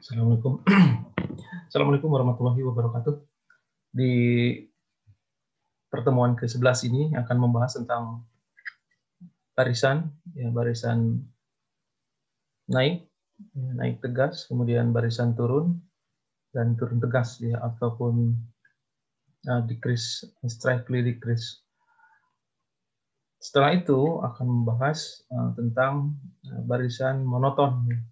Assalamualaikum. Assalamualaikum warahmatullahi wabarakatuh. Di pertemuan ke-11 ini akan membahas tentang barisan, ya, barisan naik, ya, naik tegas, kemudian barisan turun, dan turun tegas, ya, ataupun decrease, slightly decrease. Setelah itu akan membahas tentang barisan monoton. Ya.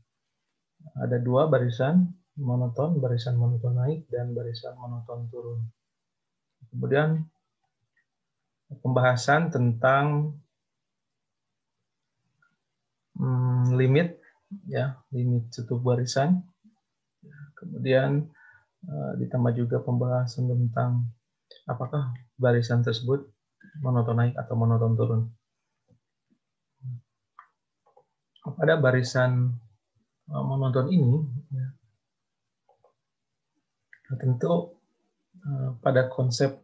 Ada dua barisan monoton naik dan barisan monoton turun. Kemudian pembahasan tentang limit, ya, limit satu barisan. Kemudian ditambah juga pembahasan tentang apakah barisan tersebut monoton naik atau monoton turun. Pada barisan monoton ini, ya, tentu pada konsep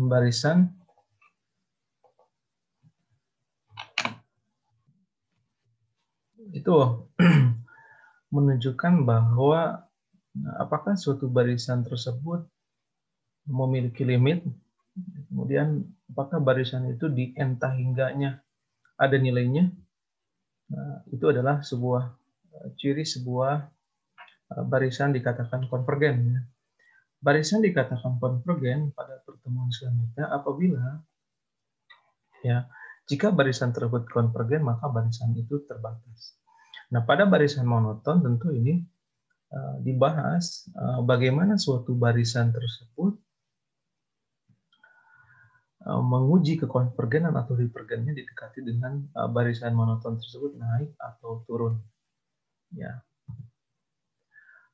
barisan itu menunjukkan bahwa apakah suatu barisan tersebut memiliki limit, kemudian apakah barisan itu di entah hingganya ada nilainya. Itu adalah sebuah ciri sebuah barisan dikatakan konvergen. Barisan dikatakan konvergen pada pertemuan selanjutnya apabila, ya, jika barisan tersebut konvergen maka barisan itu terbatas. Nah, pada barisan monoton tentu ini dibahas bagaimana suatu barisan tersebut menguji kekonvergenan atau divergennya didekati dengan barisan monoton tersebut naik atau turun. Ya.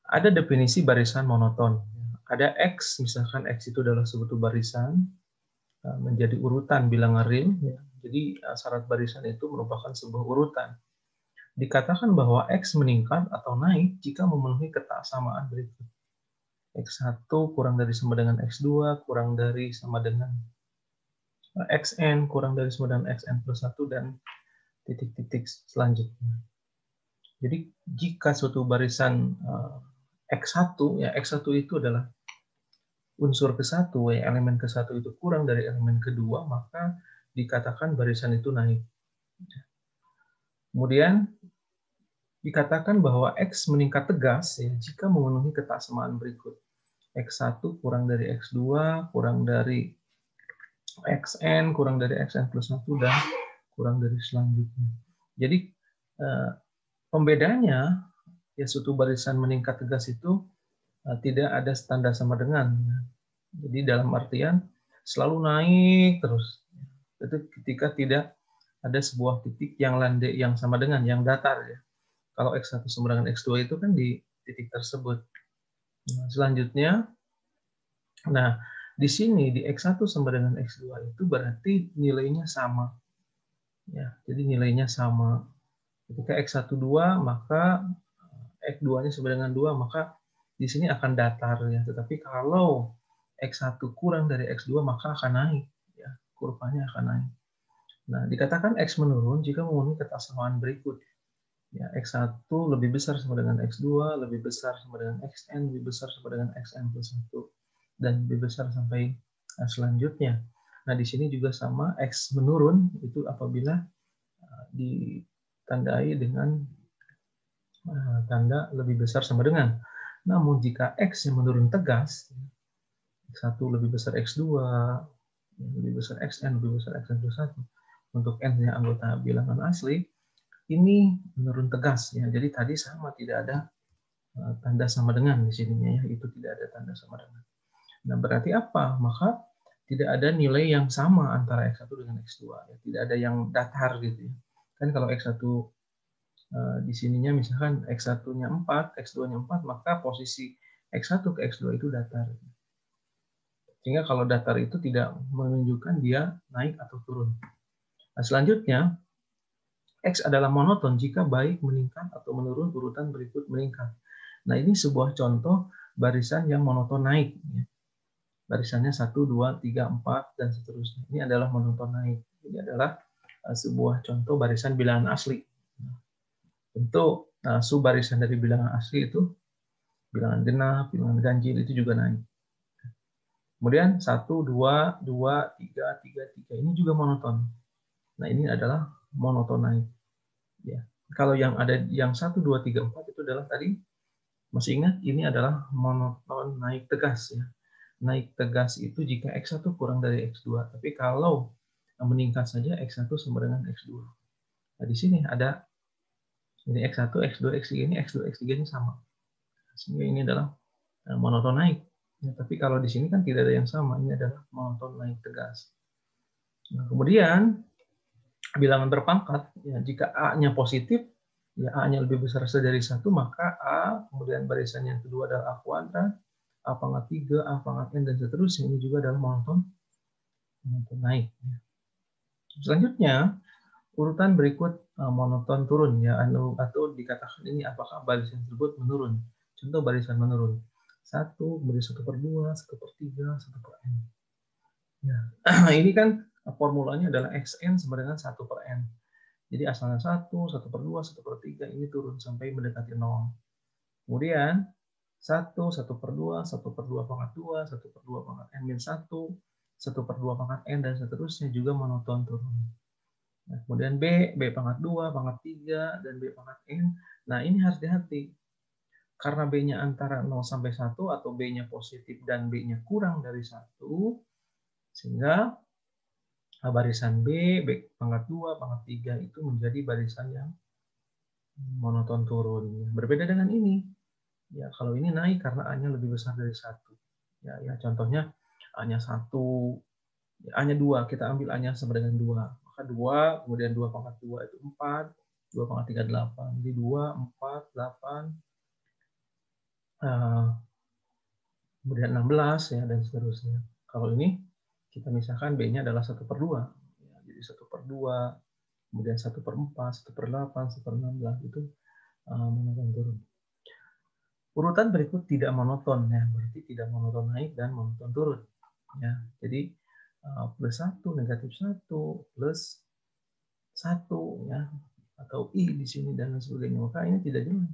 Ada definisi barisan monoton. Ada X, misalkan X itu adalah suatu barisan menjadi urutan bilangan real. Ya. Jadi syarat barisan itu merupakan sebuah urutan. Dikatakan bahwa X meningkat atau naik jika memenuhi ketaksamaan berikut. X1 kurang dari sama dengan X2, kurang dari sama dengan Xn, kurang dari sama dengan Xn plus 1, dan titik-titik selanjutnya. Jadi jika suatu barisan X1, ya X1 itu adalah unsur ke-1, ya elemen ke-1 itu kurang dari elemen kedua, maka dikatakan barisan itu naik. Kemudian dikatakan bahwa X meningkat tegas ya, jika memenuhi ketaksamaan berikut. X1 kurang dari X2, kurang dari Xn, kurang dari Xn plus 1, dan kurang dari selanjutnya. Jadi pembedanya, ya, suatu barisan meningkat tegas itu tidak ada standar sama dengan. Ya. Jadi dalam artian selalu naik terus. Itu ketika tidak ada sebuah titik yang landai yang sama dengan, yang datar. Ya. Kalau X1 sama dengan X2 itu kan di titik tersebut. Nah, selanjutnya, nah di sini di X1 sama dengan X2 itu berarti nilainya sama. Ya, jadi nilainya sama. Ketika X1 2, maka X2-nya sama dengan 2, maka di sini akan datar. Ya. Tetapi kalau X1 kurang dari X2, maka akan naik. Ya, kurvanya akan naik. Nah, dikatakan X menurun jika memenuhi ketaksamaan berikut. Ya, X1 lebih besar sama dengan X2, lebih besar sama dengan Xn, lebih besar sama dengan Xn plus 1, dan lebih besar sampai selanjutnya. Nah, di sini juga sama, X menurun itu apabila ditandai dengan tanda lebih besar sama dengan. Namun jika X yang menurun tegas, X1 lebih besar X2, lebih besar Xn, lebih besar Xn plus 1, untuk N-nya anggota bilangan asli, ini menurun tegas. Ya. Jadi tadi sama, tidak ada tanda sama dengan di sininya, ya, itu tidak ada tanda sama dengan. Nah, berarti apa? Maka tidak ada nilai yang sama antara X1 dengan X2. Ya. Tidak ada yang datar gitu ya. Kan kalau X1 di sininya misalkan X1-nya 4, X2-nya 4, maka posisi X1 ke X2 itu datar. Sehingga kalau datar itu tidak menunjukkan dia naik atau turun. Nah, selanjutnya, X adalah monoton jika baik meningkat atau menurun urutan berikut meningkat. Nah, ini sebuah contoh barisan yang monoton naik. Barisannya 1, 2, 3, 4, dan seterusnya. Ini adalah monoton naik. Ini adalah sebuah contoh barisan bilangan asli. Tentu subbarisan dari bilangan asli itu bilangan genap, bilangan ganjil itu juga naik. Kemudian 1, 2, 2, 3, 3, 3 ini juga monoton. Nah, ini adalah monoton naik. Ya. Kalau yang ada yang 1, 2, 3, 4 itu adalah tadi, masih ingat ini adalah monoton naik tegas ya. Naik tegas itu jika X1 kurang dari X2. Tapi kalau meningkat saja X1 sama dengan X2. Nah, di sini ada ini X1, X2, X3 ini X2, X3 ini sama. Sehingga ini adalah monoton naik. Ya, tapi kalau di sini kan tidak ada yang sama, ini adalah monoton naik tegas. Nah, kemudian bilangan berpangkat, ya, jika A-nya positif, ya A-nya lebih besar dari 1, maka A, kemudian barisan yang kedua adalah A kuadrat, A pangkat 3, A pangkat N, dan seterusnya. Ini juga adalah monoton naik. Selanjutnya, urutan berikut monoton turun, ya, atau dikatakan ini apakah barisan tersebut menurun. Contoh barisan menurun. 1, kemudian 1/2, 1/3, 1/n. Ya. Ini kan formulanya adalah Xn sama dengan 1/n. Jadi asalnya 1, 1/2, 1/3 ini turun sampai mendekati 0. Kemudian 1, 1/2, 1/2 pangkat 2, 1/2 pangkat n min 1, 1/2 pangkat n, dan seterusnya juga monoton turun. Nah, kemudian B pangkat 2, pangkat 3, dan B pangkat n. Nah, ini harus hati-hati. Karena B-nya antara 0 sampai 1 atau B-nya positif dan B-nya kurang dari 1, sehingga barisan B pangkat 2, pangkat 3 itu menjadi barisan yang monoton turun. Berbeda dengan ini. Ya, kalau ini naik karena A-nya lebih besar dari 1. Ya, contohnya A-nya 1, ya, A-nya 2, kita ambil A-nya sama dengan 2. Maka 2, kemudian 2 pangkat 2 itu 4, 2 pangkat 3 8. Jadi 2, 4, 8, kemudian 16 ya, dan seterusnya. Kalau ini kita misalkan B-nya adalah 1/2. Ya, jadi 1/2, kemudian 1/4, 1/8, 1/16 itu monoton turun. Urutan berikut tidak monoton ya, berarti tidak monoton naik dan monoton turun. Ya, jadi +1, -1, +1 ya, atau I di sini dan lain sebagainya. Maka ini tidak jelas.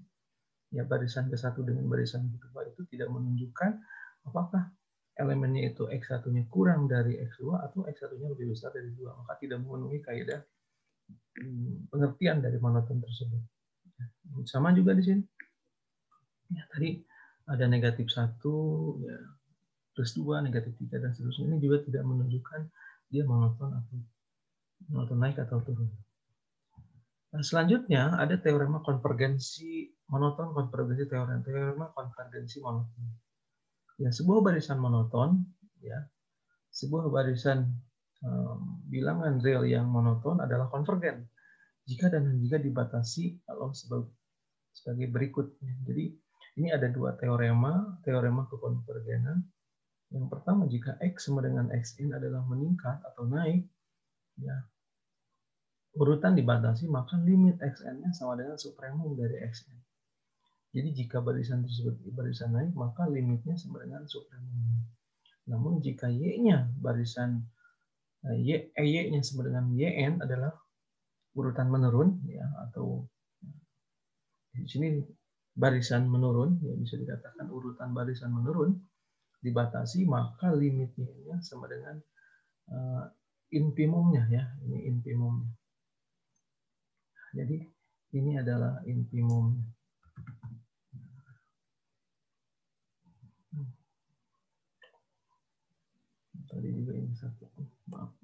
Ya, barisan ke-1 dengan barisan kedua itu tidak menunjukkan apakah elemennya itu X1-nya kurang dari X2 atau X1-nya lebih besar dari 2. Maka tidak memenuhi kaidah pengertian dari monoton tersebut. Sama juga di sini. Ya, tadi ada -1, ya, +2, -3, dan seterusnya. Ini juga tidak menunjukkan dia monoton atau monoton naik atau turun. Nah, selanjutnya ada teorema konvergensi monoton, teorema konvergensi monoton. Ya, sebuah barisan monoton, ya, sebuah barisan bilangan real yang monoton adalah konvergen jika dan jika dibatasi kalau sebagai berikut. Jadi ini ada dua teorema kekonvergenan. Yang pertama, jika X sama dengan Xn adalah meningkat atau naik, ya, urutan dibatasi, maka limit Xn-nya sama dengan supremum dari Xn. Jadi jika barisan tersebut barisan naik, maka limitnya sama dengan supremum. Namun jika Y-nya barisan Y-nya sama dengan Yn adalah urutan menurun, ya, atau di sini barisan menurun, ya, bisa dikatakan urutan barisan menurun, dibatasi, maka limitnya sama dengan infimumnya, ya, ini infimumnya. Jadi ini adalah infimumnya. Tadi juga ini satu, maaf.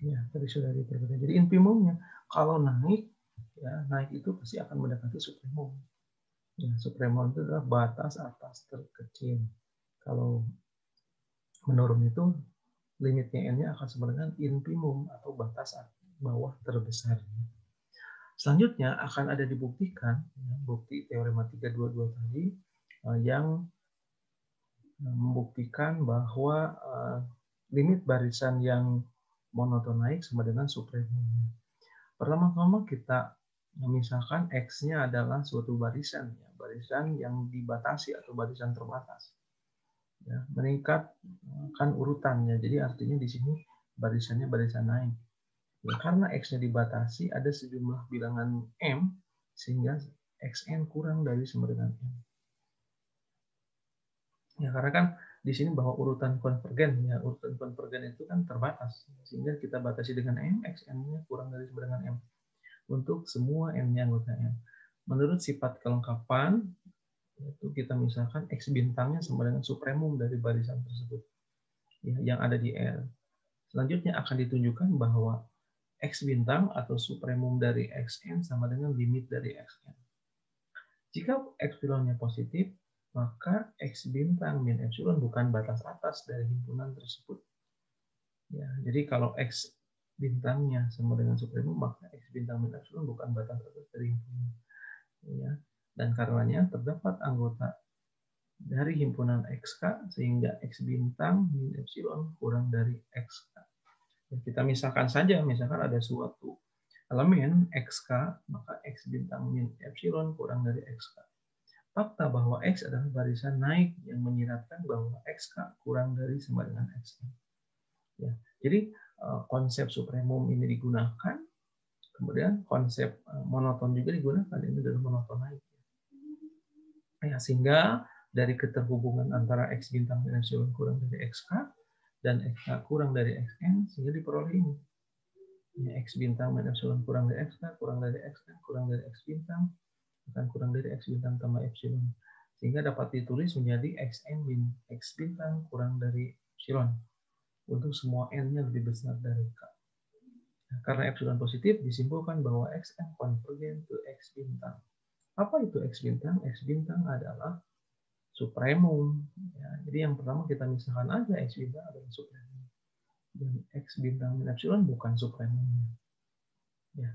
Ya, tadi sudah diperhatikan. Jadi infimumnya kalau naik, ya, naik itu pasti akan mendekati supremum. Ya, supremum itu adalah batas atas terkecil. Kalau menurun itu limitnya n-nya akan sama dengan infimum atau batas bawah terbesar. Selanjutnya akan ada dibuktikan, ya, bukti teorema 322 tadi yang membuktikan bahwa limit barisan yang monoton naik sama dengan supremum. Pertama-tama kita Nah, misalkan X-nya adalah suatu barisan, ya, barisan yang dibatasi atau barisan terbatas. Ya, meningkat kan urutannya, jadi artinya di sini barisannya barisan naik. Ya, karena X-nya dibatasi, ada sejumlah bilangan M, sehingga Xn kurang dari sama dengan M. Ya, karena kan di sini bahwa urutan konvergen, ya urutan konvergen itu kan terbatas, sehingga kita batasi dengan M, Xn-nya kurang dari sama dengan M. Untuk semua N-nya anggota M. Menurut sifat kelengkapan, yaitu kita misalkan X bintangnya sama dengan supremum dari barisan tersebut, ya, yang ada di R. Selanjutnya akan ditunjukkan bahwa X bintang atau supremum dari Xn sama dengan limit dari Xn. Jika epsilonnya positif, maka X bintang min epsilon bukan batas atas dari himpunan tersebut. Ya, jadi kalau X bintangnya sama dengan supremum, maka X bintang min epsilon bukan batas atas dari himpunan. Ya, dan karenanya terdapat anggota dari himpunan XK sehingga X bintang min epsilon kurang dari XK. Ya, kita misalkan saja, misalkan ada suatu elemen XK, maka X bintang min epsilon kurang dari XK. Fakta bahwa X adalah barisan naik yang menyiratkan bahwa XK kurang dari sama dengan XN. Ya, jadi konsep supremum ini digunakan, kemudian konsep monoton juga digunakan, ini adalah monoton naik. Ya, sehingga dari keterhubungan antara X bintang min epsilon kurang dari XK dan XK kurang dari XN, sehingga diperoleh ini. Ya, X bintang min epsilon kurang dari XK, kurang dari XN, kurang dari X bintang, akan kurang dari X bintang tambah epsilon. Sehingga dapat ditulis menjadi Xn min X bintang kurang dari epsilon. Untuk semua N-nya lebih besar dari K. Nah, karena epsilon positif, disimpulkan bahwa Xn konvergen ke X bintang. Apa itu X bintang? X bintang adalah supremum. Ya, jadi yang pertama kita misalkan aja X bintang adalah supremum. Dan X bintang min epsilon bukan supremumnya. Ya.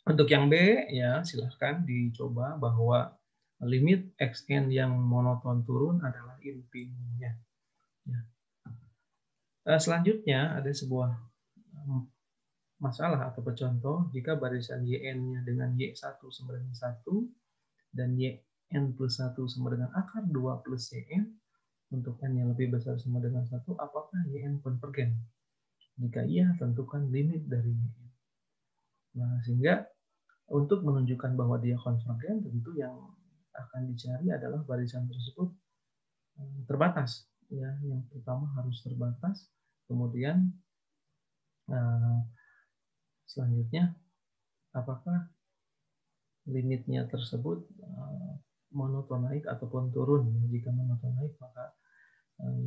Untuk yang B, ya silahkan dicoba bahwa limit Xn yang monoton turun adalah infimumnya. Ya. Selanjutnya ada sebuah masalah atau contoh jika barisan Yn-nya dengan Y1 sama dengan 1 dan Yn plus 1 sama dengan akar 2 plus Yn untuk N yang lebih besar sama dengan 1, apakah Yn konvergen? Jika iya, tentukan limit dari Yn. Nah, sehingga untuk menunjukkan bahwa dia konvergen, tentu yang akan dicari adalah barisan tersebut terbatas. Ya, yang pertama harus terbatas, kemudian selanjutnya apakah limitnya tersebut monoton naik ataupun turun. Jika monoton naik maka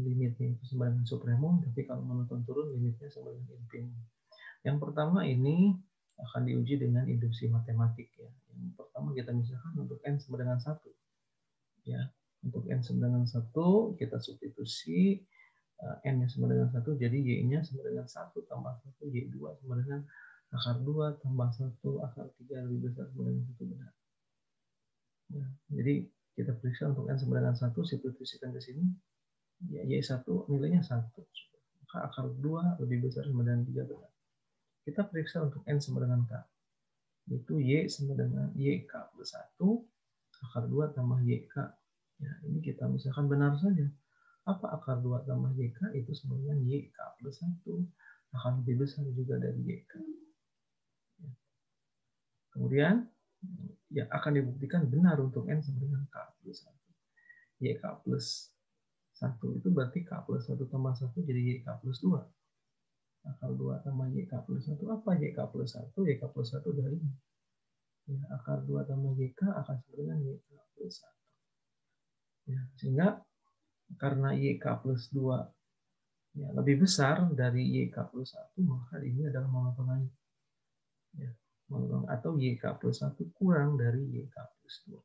limitnya itu sama dengan supremum, tapi kalau monoton turun limitnya sama dengan infimum. Yang pertama ini akan diuji dengan induksi matematik, ya. Yang pertama kita misalkan untuk n sama dengan 1. Ya, untuk n sama dengan 1 kita substitusi n-nya sama dengan 1, jadi y-nya sama dengan 1 tambah 1, y2 sama dengan akar 2 tambah 1 akar 3 lebih besar sama dengan 1 benar. Ya, jadi kita periksa untuk n sama dengan 1, substitusikan ke sini, ya y1 nilainya 1, maka akar 2 lebih besar sama dengan 3 benar. Kita periksa untuk n sama dengan k, yaitu y sama dengan yk plus 1, akar 2 tambah yk. Ya, ini kita misalkan benar saja. Apa akar 2 tambah yk? Itu sama dengan yk plus 1, akan lebih besar juga dari yk. Ya. Kemudian, yang akan dibuktikan benar untuk n sama dengan k plus 1. Yk plus 1 itu berarti k plus 1 tambah 1 jadi yk plus 2. Akar 2 tambah yk plus 1. Apa yk plus 1? Yk plus 1 dari ini. Ya, akar 2 tambah yk akan sama dengan yk plus 1. Ya, sehingga karena yk plus 2 ya, lebih besar dari yk plus 1, maka ini adalah monoton naik. Ya, monoton atau yk plus 1 kurang dari yk plus 2.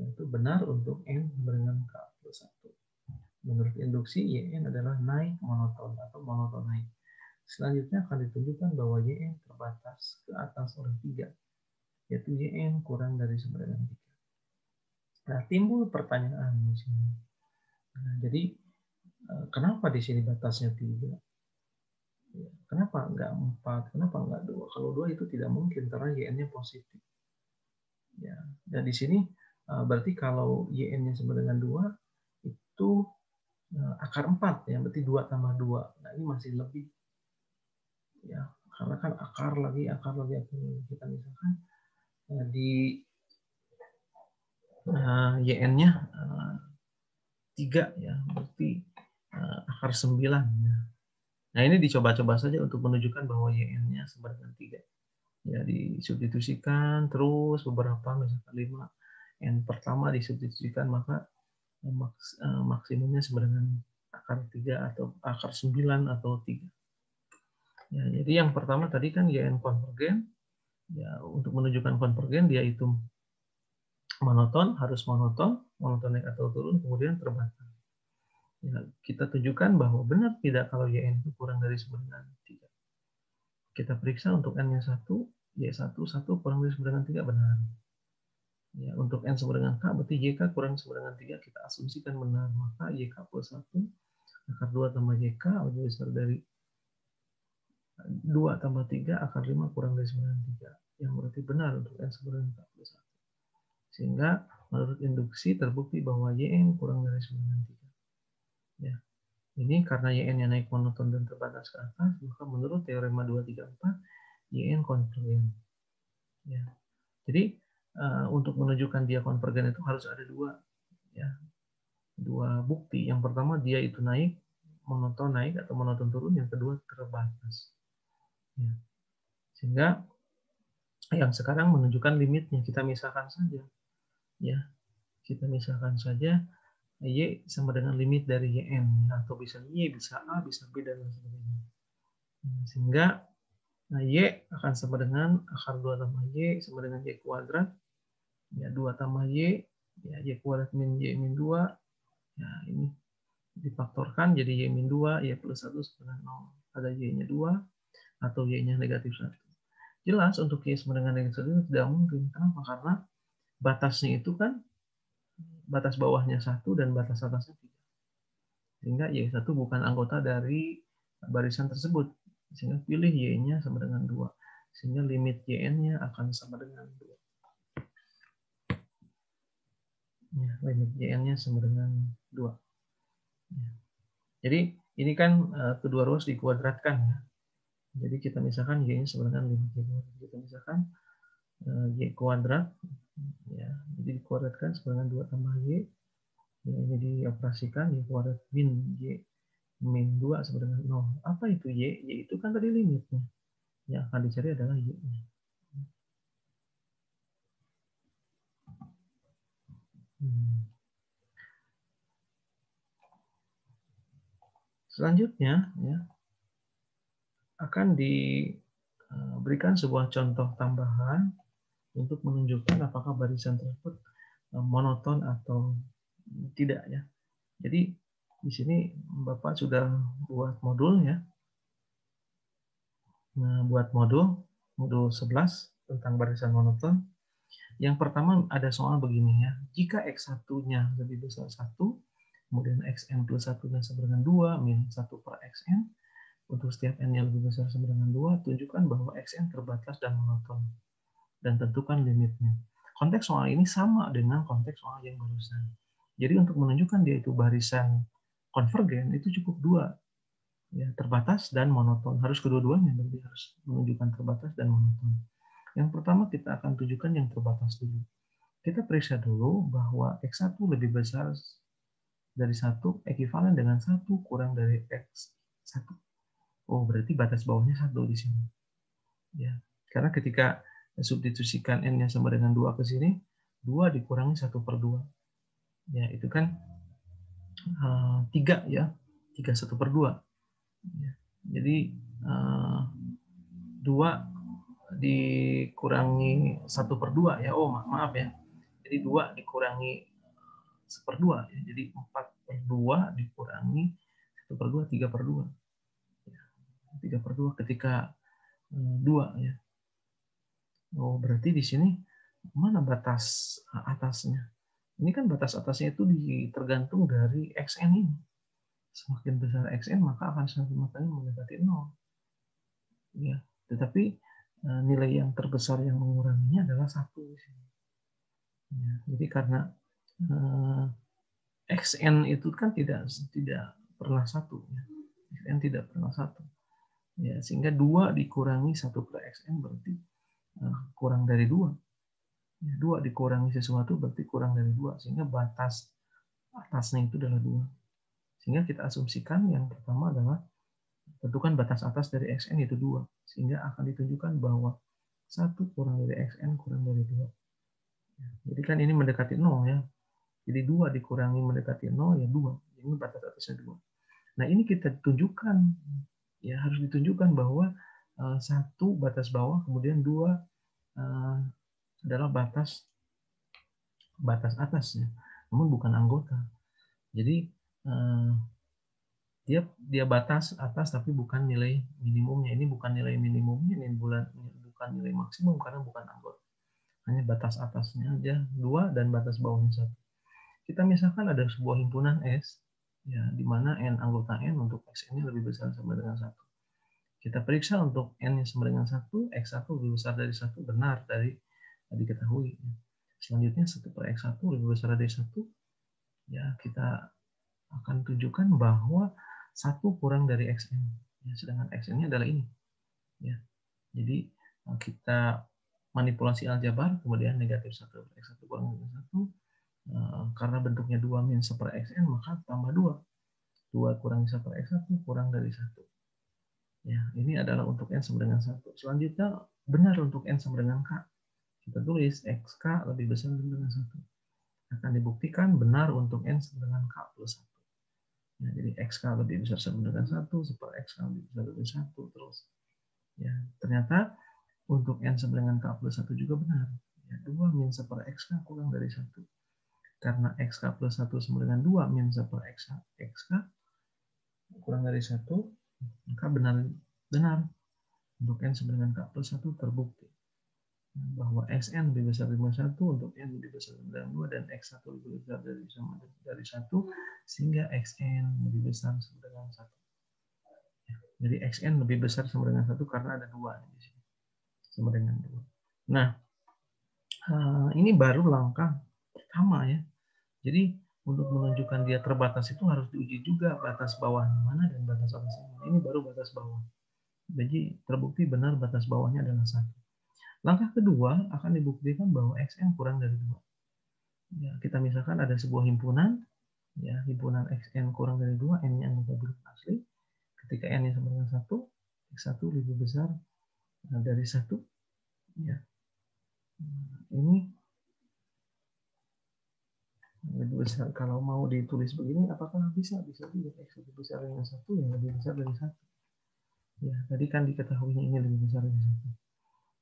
Yaitu benar untuk n dengan k plus 1. Menurut induksi, Yn adalah naik monoton atau monoton naik. Selanjutnya akan ditunjukkan bahwa Yn terbatas ke atas oleh 3, yaitu Yn kurang dari sama dengan 3. Nah, timbul pertanyaan di sini. Nah, jadi, kenapa di sini batasnya 3? Kenapa enggak 4? Kenapa enggak 2? Kalau 2 itu tidak mungkin karena YN-nya positif. Ya. Dan di sini berarti kalau YN-nya sama dengan 2 itu akar 4 ya, berarti 2 tambah 2. Nah, ini masih lebih ya. Karena kan akar lagi. Kita misalkan di YN-nya 3 ya, berarti akar 9 ya. Nah, ini dicoba-coba saja untuk menunjukkan bahwa YN-nya sama dengan 3. Ya, disubstitusikan terus beberapa, misalkan 5. N pertama disubstitusikan, maka maksimumnya sama dengan akar 3 atau akar 9 atau 3. Ya, jadi yang pertama tadi kan YN konvergen. Ya, untuk menunjukkan konvergen dia itu monoton, harus monoton naik atau turun, kemudian terbatas. Ya, kita tunjukkan bahwa benar tidak kalau YN itu kurang dari sama dengan 3. Kita periksa untuk N-nya 1, Y1, 1 kurang dari sama dengan 3 benar. Ya, untuk N sama dengan K, berarti YK kurang sama dengan 3, kita asumsikan benar. Maka YK plus 1, akar 2 tambah YK lebih besar dari 2 tambah 3, akar 5 kurang dari sama dengan 3. Yang berarti benar untuk N sama dengan K plus 1. Sehingga menurut induksi terbukti bahwa YN kurang dari sama dengan 3. Ya. Ini karena YN-nya naik monoton dan terbatas ke atas, maka menurut teorema 2, 3, 4, YN konvergen. Ya. Jadi untuk menunjukkan dia konvergen itu harus ada dua bukti. Yang pertama dia itu naik, monoton naik atau monoton turun. Yang kedua terbatas. Ya. Sehingga yang sekarang menunjukkan limitnya. Kita misalkan saja. Ya, kita misalkan saja Y sama dengan limit dari YN, atau bisa Y, bisa A, bisa B, dan lain sebagainya. Sehingga Y akan sama dengan akar 2 tambah Y sama dengan Y kuadrat. Ya, 2 tambah Y, ya, Y kuadrat min Y min 2. Ya, ini difaktorkan jadi Y min 2, Y plus 1 sama dengan 0. Ada Y-nya 2, atau Y-nya negatif 1. Jelas untuk Y sama dengan negatif 1 itu tidak mungkin. Kenapa? Karena batasnya itu kan batas bawahnya 1 dan batas atasnya 3. Sehingga Y1 bukan anggota dari barisan tersebut. Sehingga pilih Y-nya sama dengan 2. Sehingga limit YN-nya akan sama dengan 2. Ya, limit YN-nya sama dengan 2. Ya. Jadi ini kan kedua ruas dikuadratkan ya. Jadi kita misalkan Y-nya sama dengan limit Y2. Kita misalkan Y kuadrat. Ya, jadi dikuadratkan sama dengan 2 tambah Y. Ya, ini dioperasikan Y kuadrat min Y min 2 sama dengan 0. Apa itu Y? Y itu kan tadi limitnya. Yang akan dicari adalah Y-nya. Selanjutnya ya, akan diberikan sebuah contoh tambahan untuk menunjukkan apakah barisan tersebut monoton atau tidak ya. Jadi di sini Bapak sudah buat modul ya. Nah, buat modul 11 tentang barisan monoton. Yang pertama ada soal begini ya. Jika X1-nya lebih besar 1, kemudian Xn plus 1-nya sama dengan 2, min 1 per Xn, untuk setiap N-nya lebih besar sama dengan 2, tunjukkan bahwa Xn terbatas dan monoton. Dan tentukan limitnya. Konteks soal ini sama dengan konteks soal yang barusan. Jadi untuk menunjukkan dia itu barisan konvergen, itu cukup 2. Ya, terbatas dan monoton. Harus kedua-duanya, berarti harus menunjukkan terbatas dan monoton. Yang pertama kita akan tunjukkan yang terbatas dulu. Kita periksa dulu bahwa X1 lebih besar dari 1, ekivalen dengan 1 kurang dari X1. Oh, berarti batas bawahnya 1 di sini. Ya, karena ketika substitusikan N-nya sama dengan 2 ke sini, 2 dikurangi 1 per 2. Ya, itu kan 3 ya. 3 1 per 2. Ya, jadi 2 dikurangi 1 per 2 ya. Oh, maaf ya. Jadi 2 dikurangi 1 per 2 ya. Jadi 4 per 2 dikurangi 1 per 2, 3 per 2. 3 per 2 ketika 2 ya. Oh, berarti di sini mana batas atasnya? Ini kan batas atasnya itu tergantung dari Xn ini. Semakin besar Xn, maka akan semakin mendekati 0. Ya, tetapi nilai yang terbesar yang menguranginya adalah 1. Ya, jadi karena xn itu kan tidak pernah 1. Ya. Xn tidak pernah 1. Ya, sehingga 2 dikurangi 1 per xn berarti kurang dari 2. Ya, 2 dikurangi sesuatu berarti kurang dari 2. Sehingga batas atasnya itu adalah 2. Sehingga kita asumsikan yang pertama adalah tentukan batas atas dari xn itu 2. Sehingga akan ditunjukkan bahwa 1 kurang dari xn kurang dari 2. Ya, jadi kan ini mendekati 0 ya. Jadi 2 dikurangi mendekati 0 ya 2. Ini batas atasnya 2. Nah ini kita tunjukkan. Ya harus ditunjukkan bahwa 1 batas bawah, kemudian 2 adalah batas atasnya, namun bukan anggota. Jadi dia batas atas tapi bukan nilai minimumnya. Ini bukan nilai minimumnya, ini bukan nilai maksimum karena bukan anggota. Hanya batas atasnya aja 2 dan batas bawahnya 1. Kita misalkan ada sebuah himpunan S, ya, di mana n anggota n untuk xn-nya lebih besar sama dengan 1. Kita periksa untuk n-nya sama dengan 1, x1 lebih besar dari 1, benar dari diketahui. Selanjutnya 1 per x1 lebih besar dari 1, ya kita akan tunjukkan bahwa 1 kurang dari xn. Ya, sedangkan xn-nya adalah ini. Ya. Jadi kita manipulasi aljabar, kemudian negatif 1 per x1 kurang dari 1. Karena bentuknya 2 min 1 per xn, maka tambah 2. 2 kurangi 1 per x1 kurang dari 1. Ya, ini adalah untuk n sama dengan 1. Selanjutnya, benar untuk n sama dengan k. Kita tulis xk lebih besar dengan 1. Akan dibuktikan benar untuk n sama dengan k plus 1. Ya, jadi xk lebih besar sama dengan 1, super xk lebih besar dari 1, terus. Ya, ternyata untuk n sama dengan k plus 1 juga benar. Ya, 2 min 1 per xk kurang dari 1. Karena xk plus 1 sama dengan 2 min 1 per xk kurang dari 1, maka benar untuk n sama dengan k plus 1 terbukti bahwa xn lebih besar dari 1, untuk n lebih besar dari 2, dan x1 lebih besar dari 1, sehingga xn lebih besar sama dengan 1. Jadi xn lebih besar sama dengan 1 karena ada 2 di sini. Sama dengan 2. Nah, ini baru langkah pertama ya. Jadi untuk menunjukkan dia terbatas itu harus diuji juga batas bawahnya mana dan batas atasnya mana. Ini baru batas bawah. Jadi terbukti benar batas bawahnya adalah 1. Langkah kedua akan dibuktikan bahwa xn kurang dari 2. Ya, kita misalkan ada sebuah himpunan, ya, himpunan xn kurang dari 2, n-nya anggota bulat asli. Ketika n-nya sama dengan 1, x1 lebih besar dari 1. Ya. Ini lebih besar. Kalau mau ditulis begini, apakah bisa? Bisa juga. X lebih besar dengan 1, yang lebih besar dari 1. Ya, tadi kan diketahui ini lebih besar dari 1.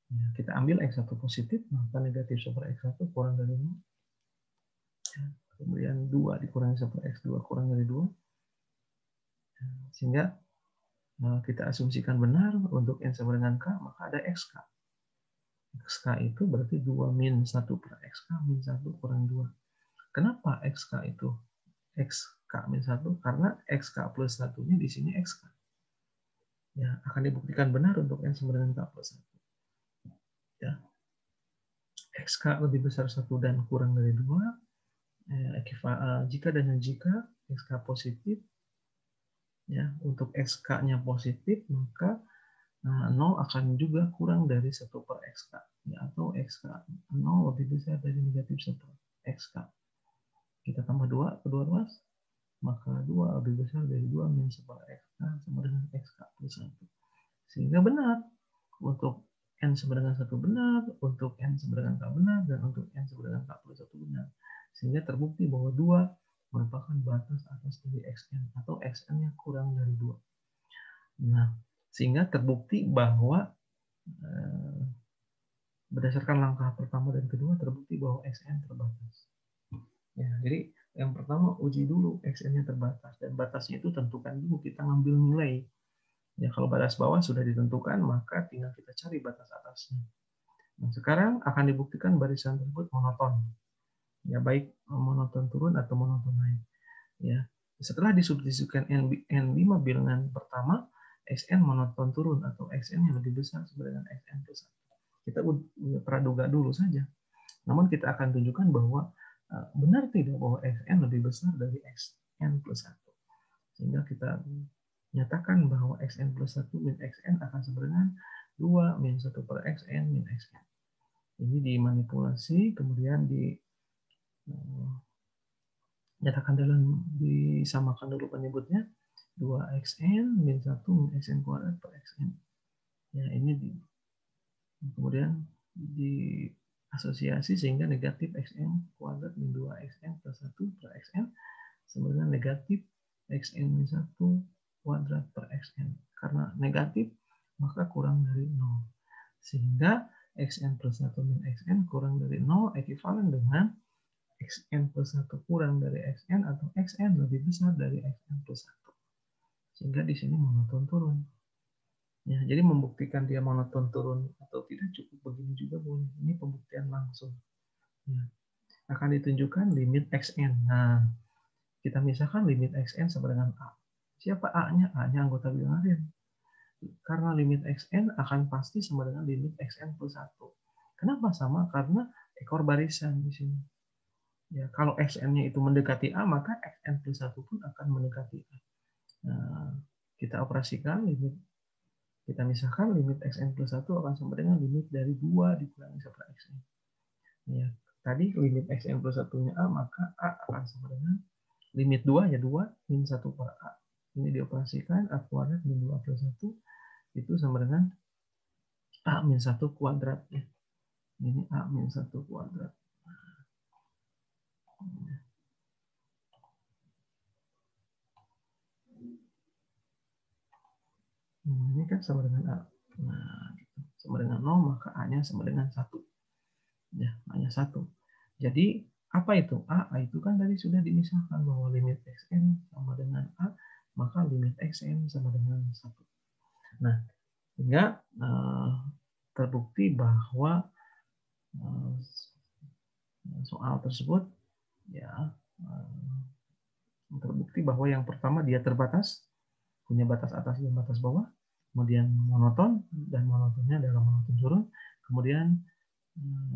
Ya, kita ambil x1 positif, maka negatif 1 per x1 kurang dari 0. Ya, kemudian 2 dikurangi 1 per x2 kurang dari 2. Ya, sehingga kita asumsikan benar untuk n sama dengan k, maka ada xk. Xk itu berarti 2 min 1 per xk min 1 kurang 2. Kenapa xk itu xk min 1? Karena xk plus 1-nya di sini xk. Ya, akan dibuktikan benar untuk n sama dengan k plus 1. Ya. Xk lebih besar 1 dan kurang dari 2. Jika dan jika xk positif, ya, untuk xk-nya positif, maka 0 akan juga kurang dari 1 per xk. Ya, atau xk 0 lebih besar dari negatif 1 xk. Kita tambah 2 kedua ruas, maka 2 lebih besar dari 2 min 1 per xk sama dengan xk plus 1. Sehingga benar untuk n sama dengan 1 benar, untuk n sama dengan k benar, dan untuk n sama dengan k plus 1 benar. Sehingga terbukti bahwa 2 merupakan batas atas dari xn, atau xn-nya kurang dari 2. Nah, sehingga terbukti bahwa berdasarkan langkah pertama dan kedua terbukti bahwa xn terbatas. Ya, jadi yang pertama uji dulu xn-nya terbatas, dan batasnya itu tentukan dulu, kita ngambil nilai. Ya, kalau batas bawah sudah ditentukan, maka tinggal kita cari batas atasnya. Nah, sekarang akan dibuktikan barisan tersebut monoton. Ya, baik monoton turun atau monoton naik. Ya, setelah disubstitusikan n5 bilangan pertama, Xn monoton turun atau Xn yang lebih besar sama dengan Xn plus 1. Kita praduga dulu saja. Namun kita akan tunjukkan bahwa benar tidak bahwa Xn lebih besar dari Xn plus 1. Sehingga kita nyatakan bahwa Xn plus 1 min Xn akan sama dengan 2 min 1 per Xn min Xn. Ini dimanipulasi, kemudian nyatakan disamakan dulu penyebutnya 2xn min 1 min xn kuadrat per xn. Ya, ini kemudian diasosiasi sehingga negatif xn kuadrat min 2xn plus 1 per xn sama dengan negatif xn min 1 kuadrat per xn. Karena negatif, maka kurang dari 0. Sehingga xn plus 1 min xn kurang dari 0 ekivalen dengan xn plus 1 kurang dari xn atau xn lebih besar dari xn plus 1. Sehingga di sini monoton turun. Ya, jadi membuktikan dia monoton turun atau tidak cukup begini juga boleh. Ini pembuktian langsung. Ya. Akan ditunjukkan limit xn. Nah, kita misalkan limit xn sama dengan A. Siapa A-nya? A-nya anggota bilangan real. Karena limit xn akan pasti sama dengan limit xn plus 1. Kenapa sama? Karena ekor barisan di sini. Ya, kalau xn-nya itu mendekati A, maka xn plus 1 pun akan mendekati A. Nah, kita operasikan limit. Kita misalkan limit xn plus 1 akan sama dengan limit dari 2 dikurangi 1 xn. Ya, tadi limit xn plus 1-nya A, maka A akan sama dengan limit 2 ya 2 min 1 per A. Ini dioperasikan A kuadrat min 2 plus 1 itu sama dengan A min 1 kuadrat. Ya. Ini A min 1 kuadrat. Ini kan sama dengan A. Nah, gitu. Sama dengan 0, maka A-nya sama dengan 1. Ya, A-nya 1. Jadi, apa itu? A itu kan tadi sudah dimisahkan bahwa limit xn sama dengan A, maka limit xn sama dengan 1. Nah, sehingga terbukti bahwa soal tersebut ya terbukti bahwa yang pertama dia terbatas, punya batas atas dan batas bawah, kemudian monoton, dan monotonnya adalah monoton turun, kemudian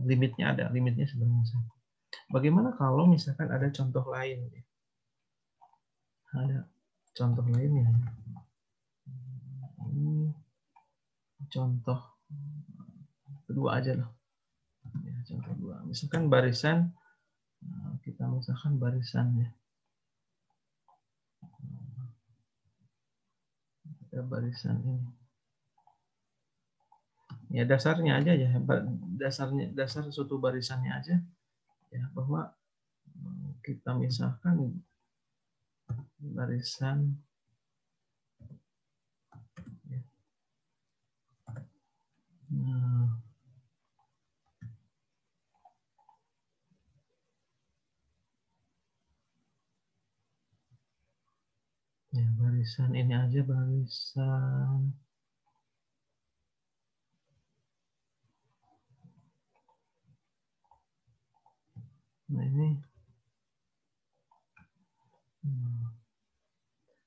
limitnya ada, limitnya sebenarnya 1. Bagaimana kalau misalkan ada contoh lain? Ada contoh lainnya. Ini contoh kedua aja loh. Ya, contoh kedua. Misalkan barisan, kita misalkan barisannya. Kita barisan ini. Ya dasarnya aja ya, dasar suatu barisannya aja ya, bahwa kita misalkan barisan ya. Nah, ya barisan ini aja, barisan nah ini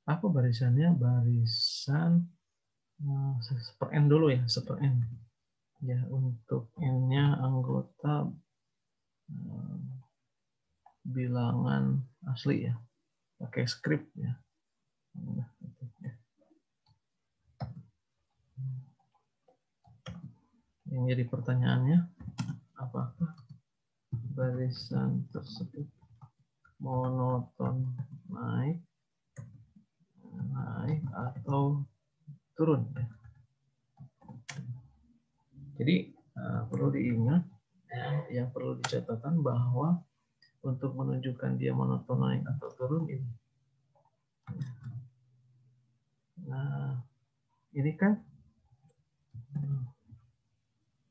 apa barisannya? Barisan per n dulu ya, per n ya. Untuk n-nya anggota bilangan asli ya, pakai script ya. Yang jadi pertanyaannya, apakah barisan tersebut monoton naik atau turun ya. Jadi perlu diingat, yang perlu dicatatkan bahwa untuk menunjukkan dia monoton naik atau turun ini. Nah, ini kan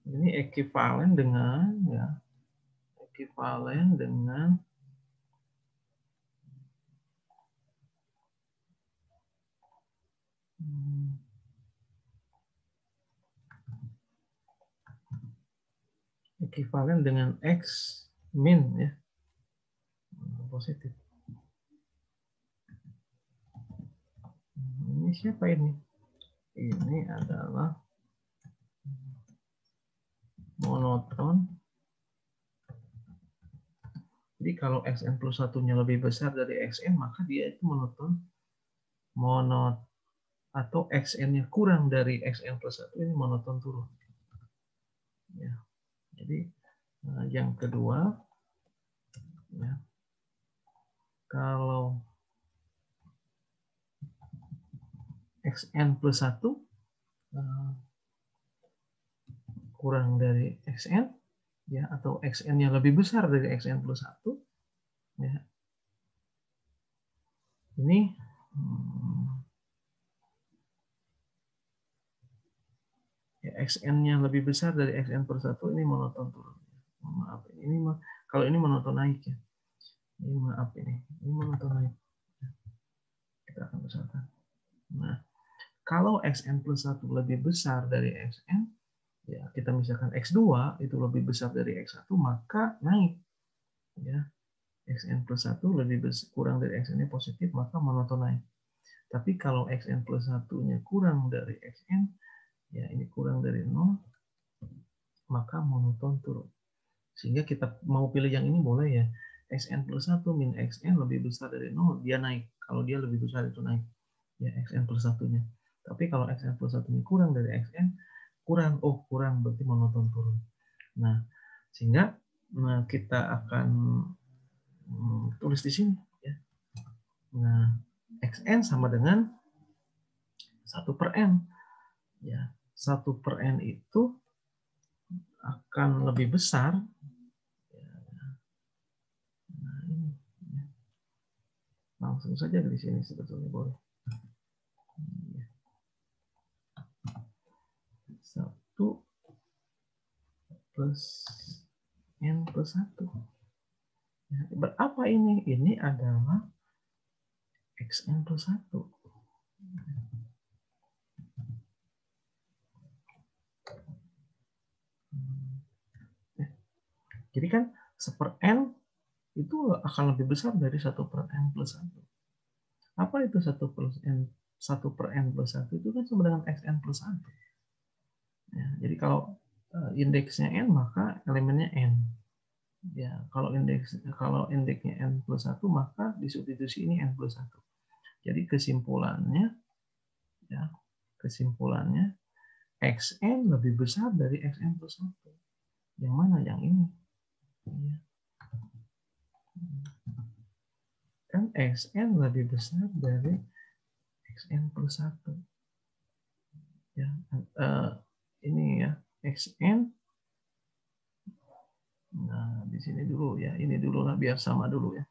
ini ekivalen dengan ya, ekivalen dengan X min ya, positif. Ini siapa ini? ini adalah monoton. Jadi kalau xn plus 1-nya lebih besar dari xn, maka dia itu monoton. Atau xn-nya kurang dari xn plus 1, ini monoton turun. Ya. Jadi yang kedua, ya, kalau xn plus 1 kurang dari xn, ya, atau xn-nya lebih besar dari xn plus 1, ya, ini ya, xn-nya lebih besar dari xn plus 1, ini monoton turun. Maaf, ini kalau ini monoton naik, ya. Ini maaf, ini monoton naik. Kita akan besarkan. Nah, kalau xn plus 1 lebih besar dari xn, ya, kita misalkan x2 itu lebih besar dari x1, maka naik. Ya, xn plus 1 lebih kurang dari xn-nya positif, maka monoton naik. Tapi kalau xn plus 1-nya kurang dari xn, ya ini kurang dari 0, maka monoton turun. Sehingga kita mau pilih yang ini boleh, ya. Xn plus 1 min xn lebih besar dari 0, dia naik. Kalau dia lebih besar itu naik. Ya, xn plus 1-nya. Tapi kalau xn plus 1-nya kurang dari xn, kurang berarti monoton turun. Nah, sehingga kita akan tulis di sini, ya. Nah, xn sama dengan 1/n. Ya, 1/n itu akan lebih besar. Nah, ini, ya. Langsung saja di sini sebetulnya boleh. 1 plus n plus 1. Ya, berapa ini? Ini adalah xn plus 1. Jadi kan 1/n itu akan lebih besar dari 1/n plus 1. Apa itu 1/n plus 1? Itu kan sama dengan xn plus 1. Ya, jadi kalau indeksnya n, maka elemennya n. Ya, kalau indeksnya n plus 1, maka disubstitusi ini n plus 1. Jadi kesimpulannya, ya, xn lebih besar dari xn plus 1. Yang mana? Yang ini. Ya. Kan xn lebih besar dari xn plus 1. Ya, ini ya, xn. Nah, di sini dulu, ya. Ini dulu lah, biar sama dulu, ya.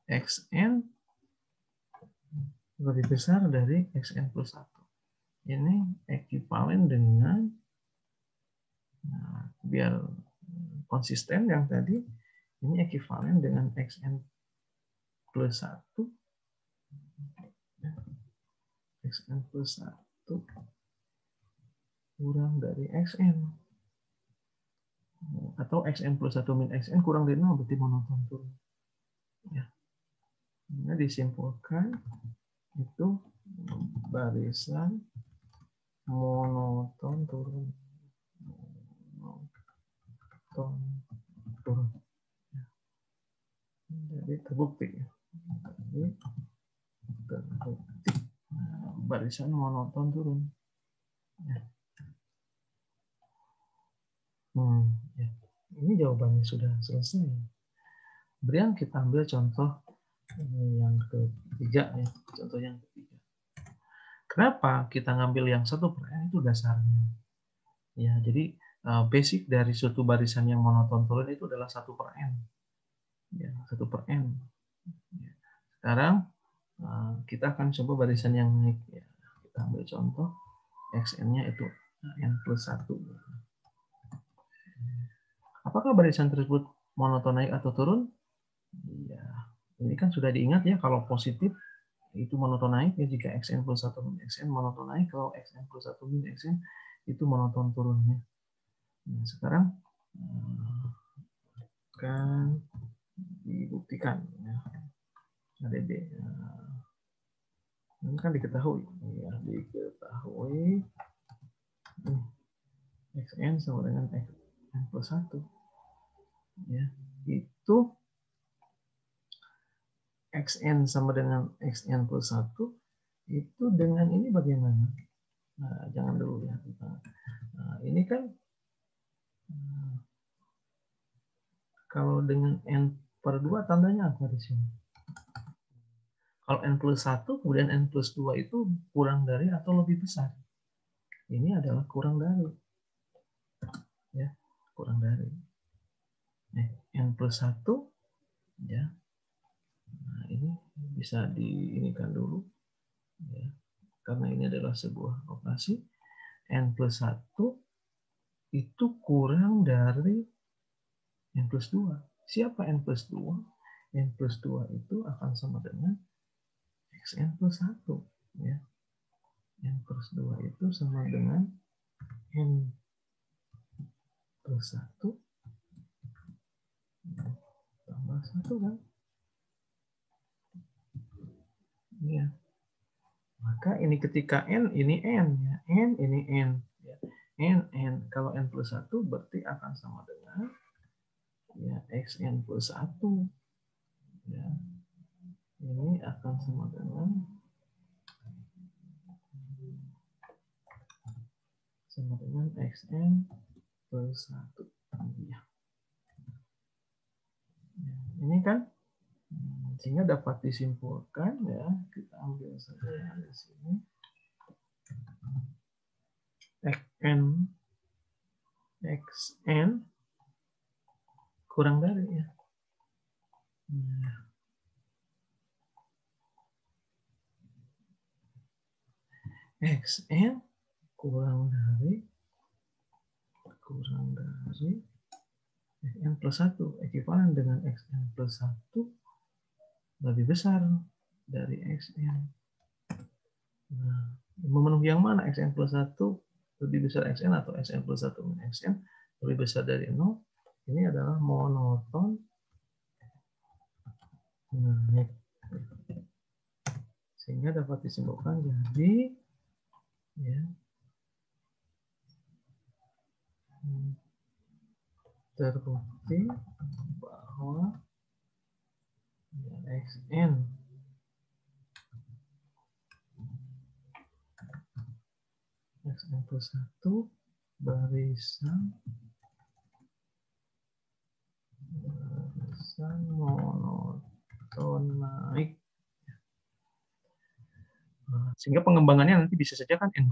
Xn lebih besar dari xn plus 1. Ini ekivalen dengan, nah, biar konsisten yang tadi, ini ekivalen dengan xn plus 1. Xn plus 1 kurang dari xn. Atau xn plus 1 min xn kurang dari 0, berarti monoton turun. Ya. Nah, disimpulkan itu barisan monoton turun. Monoton turun. Ya. Jadi terbukti. Jadi terbukti. Nah, barisan monoton turun. Ya. Ya. Ini jawabannya sudah selesai. Kemudian kita ambil contoh yang ketiga, ya. Contoh yang ketiga. Kenapa kita ngambil yang 1/n? Itu dasarnya. Ya, jadi basic dari suatu barisan yang monoton turun itu adalah 1/n. Ya, 1/n. Ya. Sekarang kita akan coba barisan yang naik. Ya. Kita ambil contoh xn-nya itu n plus 1. Apakah barisan tersebut monoton naik atau turun? Ya, ini kan sudah diingat, ya, kalau positif itu monoton naik, ya, jika xn plus 1 min xn monoton naik, kalau xn plus 1 min xn itu monoton turun, ya. Nah, sekarang akan dibuktikan, ya. ADB. Ini kan diketahui, ya, diketahui xn sama dengan xn plus 1. Ya, itu xn sama dengan xn plus 1 itu dengan ini bagaimana? Nah, jangan dulu ya. Nah, ini kan kalau dengan n per 2 tandanya apa di sini? Kalau n plus 1 kemudian n plus 2 itu kurang dari atau lebih besar. Ini adalah kurang dari. Ya, kurang dari. N plus 1 ya. Nah, ini bisa diinikan dulu ya. Karena ini adalah sebuah operasi n plus 1 itu kurang dari n plus 2. Siapa n plus 2? N plus 2 itu akan sama dengan xn plus 1 ya. N plus 2 itu sama dengan n plus 1 tambah 1 kan? Iya. Maka ini ketika n, ini n ya. N, ini n ya. N. Kalau n plus 1 berarti akan sama dengan ya xn plus 1 ya. Ini akan sama dengan xn plus 1 ya. Ini kan sehingga dapat disimpulkan ya, kita ambil saja ya di sini xn kurang dari ya. xn kurang dari xn plus 1 ekuivalen dengan xn plus 1 lebih besar dari xn. Nah, memenuhi yang mana? Xn plus 1 lebih besar xn atau xn plus 1 xn lebih besar dari 0. Ini adalah monoton naik. Sehingga dapat disimpulkan jadi ya, terbukti bahwa ya, xn plus 1 barisan monoton naik. Sehingga pengembangannya nanti bisa saja kan n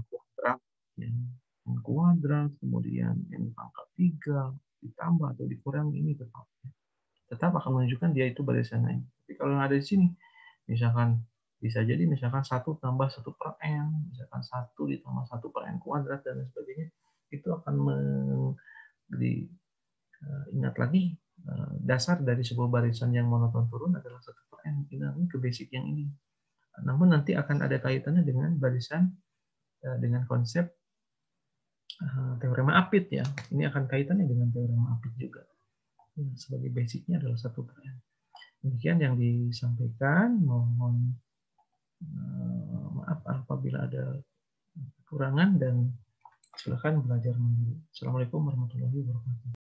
kuadrat, kemudian n pangkat 3 ditambah atau dikurangi, ini tetap akan menunjukkan dia itu barisan naik. Tapi kalau yang ada di sini, misalkan bisa jadi misalkan 1 tambah 1 per n, misalkan 1 ditambah 1 per n kuadrat dan sebagainya, itu akan ingat lagi dasar dari sebuah barisan yang monoton turun adalah 1 per n. Ini ke basic yang ini. Namun nanti akan ada kaitannya dengan barisan dengan konsep teorema Apit ya. Ini akan kaitannya dengan teorema Apit juga. Sebagai basicnya adalah 1 per n. Demikian yang disampaikan. Mohon maaf apabila ada kekurangan dan silakan belajar mandiri. Assalamualaikum warahmatullahi wabarakatuh.